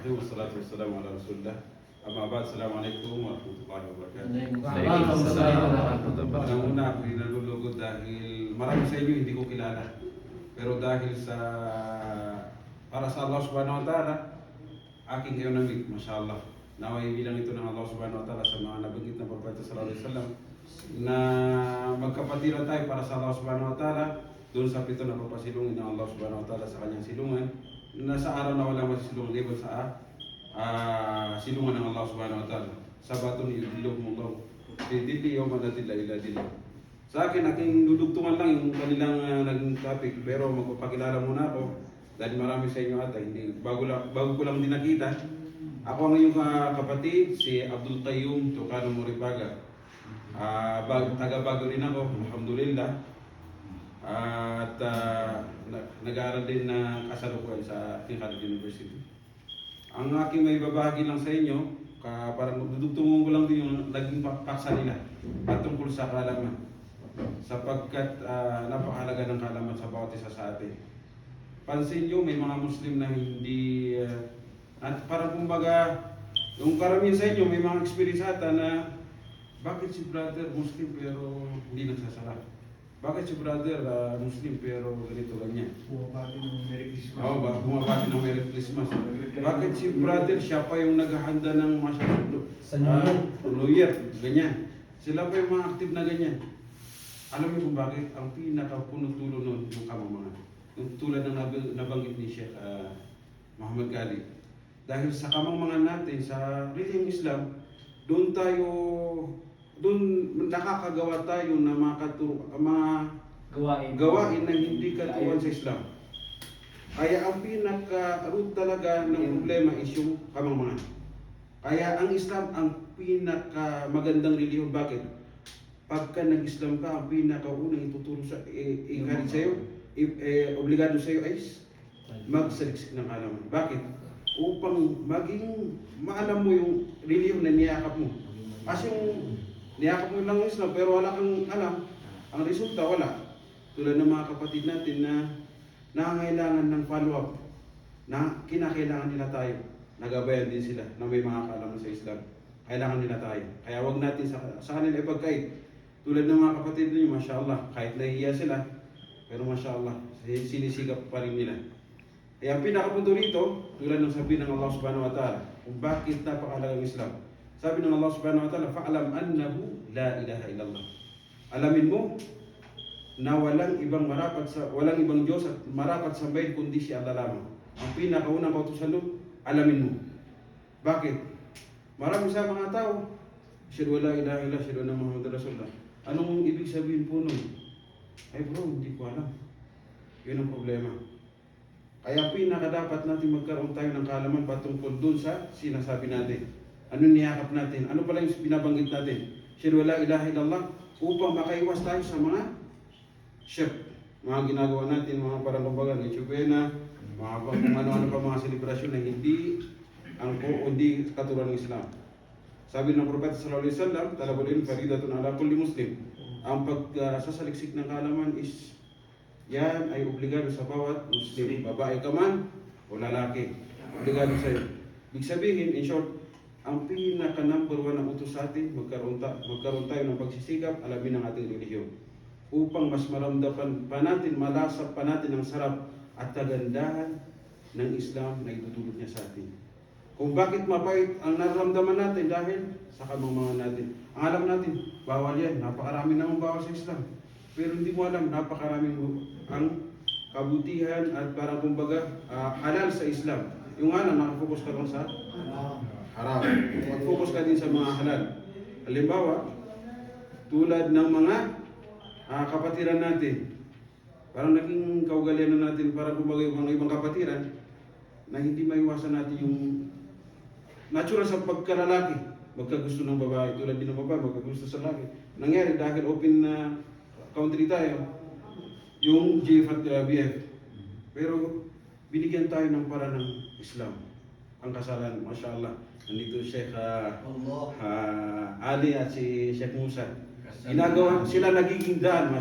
Bismillahirrahmanirrahim. Wassalatu wassalamu ala Rasulillah. Amma ba'd. Assalamualaikum warahmatullahi wabarakatuh. Una, ako nalulugod dahil marami sa inyo hindi ko kilala. Pero dahil para sa Allah subhanahu wa ta'ala, aking kayo namit, mashallah. Naway bilang ito ng Allah subhanahu wa ta'ala sa mga nabanggit na Propeta sallallahu alaihi wasallam na magkapatiran tayo para sa Allah subhanahu wa ta'ala doon sa pito na papasilungin ng Allah subhanahu wa ta'ala sa kanyang silungan na sa araw na wala masisilungan liban sa silungan ng Allah subhanahu wa ta'ala. Sabatun yudilluhumullahu fi dilli yawma la dilla illa dillah. Sa akin, aking dudugtungan lang yung kanilang naging topic, pero magpapakilala muna ako dahil marami sa inyo ata, hindi, bago ko lang din nakita. Ako ang inyong kapatid, si Abdul Qayyum Tucano Moribaga. Taga Bago rin ako, alhamdulillah. At nag-aaral din na kasalukuyan sa King Khalid University. Ang aking may babahagi lang sa inyo, parang dudugtungan ko lang din yung naging paksa nila patungkol sa kaalaman. Sapagkat napakahalaga ng kaalaman sa bawat isa sa atin. Pansin nyo, may mga Muslim na hindi, at parang kumbaga, yung karamihan sa inyo, may mga experience ata na bakit si brother Muslim pero hindi nagsasala? Bakit si brother Muslim pero ganito ganyan? Bumabati ng Merry Christmas. Oo, bumabati ng Merry Christmas. Bakit si brother, siya pa yung naghahanda ng New Year, ganyan. Sila pa yung mga active na ganyan. Alam niyo kung bakit? Ang pinaka-puno-tulo nun yung kamamahan. Yung tulad ng nabanggit ni Sheikh Muhammad Ghali. Dahil sa kamamahan natin, sa relihiyong Islam, doon nakakagawa tayo ng mga gawain na hindi katuwan sa Islam. Kaya ang pinaka-root talaga ng problema is yung kamamahan. Kaya ang Islam ang pinaka-magandang relihiyon. Bakit? Pagka nag-Islam ka, ang pinaka-unang ituturo i-encourage sa'yo, obligado sa'yo ay magsaliksik ng kaalaman. Bakit? Upang maging maalam mo yung relihiyon na niyakap mo. Kasi yung niyakap mo lang yung Islam pero wala kang alam, ang resulta wala. Tulad ng mga kapatid natin na nangangailangan ng follow-up, na kinakailangan nila tayo. Nagabayan din sila na may mga kaalaman sa Islam. Kailangan nila tayo. Kaya wag natin sa kanila ipagkait. Tulad ng mga kapatid ninyo, mashallah, kahit nahihiya sila, pero mashallah, sinisigap pa rin nila. Kaya ang pinakapunto rito, tulad ng sabi ng Allah subhanahu wa ta'ala, kung bakit napakahalagang Islam. Sabi ng Allah subhanahu wa ta'ala, fa'alam annahu la ilaha illallah. Alamin mo na walang ibang Diyos at marapat sambahin kundi si Allah lamang. Ang pinakaunang kautusan doon, alamin mo. Bakit? Marami sa mga tao, asyhadu an la ilaha illallah, asyhadu anna Muhammadar Rasulullah. Anong ibig sabihin po nun? Ay bro, hindi ko alam. Yun ang problema. Kaya pinakadapat natin magkaroon tayo ng kaalaman patungkol dun sa sinasabi natin. Ano niyakap natin? Ano pala yung binabanggit natin? Asyhadu an la ilaha illallah, upang makaiwas tayo sa mga shirk. Mga ginagawa natin, mga parang kumbaga, Chubena, mga ano-ano pa mga selebrasyon na hindi katulad ng Islam. Sabi ng Propeta sallallahu alaihi wasallam, talabul ilm faridatun ala kulli muslim. Ang pagsasaliksik ng kaalaman is yan ay obligado sa bawat Muslim, babae ka man o lalaki. Obligado sa iyo. Ibig sabihin, in short, ang pinaka-number 1 na utos sa atin, magkaroon tayo ng pagsisikap, alamin ang ating relihiyon. Upang mas maramdaman pa natin, malasap pa natin ang sarap at kagandahan ng Islam na itutulot niya sa atin. Kung bakit mabait ang nararamdaman natin dahil sa kamamahan natin. Ang alam natin, bawal yan. Napakarami namang bawal sa Islam. Pero hindi mo alam, napakaraming ang kabutihan at parang kumbaga halal sa Islam. Yung alam, nakafocus ka lang sa haram. Mag-focus ka din sa mga halal. Halimbawa, tulad ng mga kapatiran natin. Parang naging kaugalian na natin, parang kumbaga yung mga ibang kapatiran na hindi maiwasan natin yung natural sa pagkalalaki, magkagusto ng babae, tulad din ng babae, magkagusto sa lalaki. Nangyari dahil open na country tayo, yung JF at BF. Pero binigyan tayo ng paraan ng Islam. Ang kasalan, mashallah. Nandito Sheikh Ali at si Sheikh Musa. Ginagawa sila nagiging daan,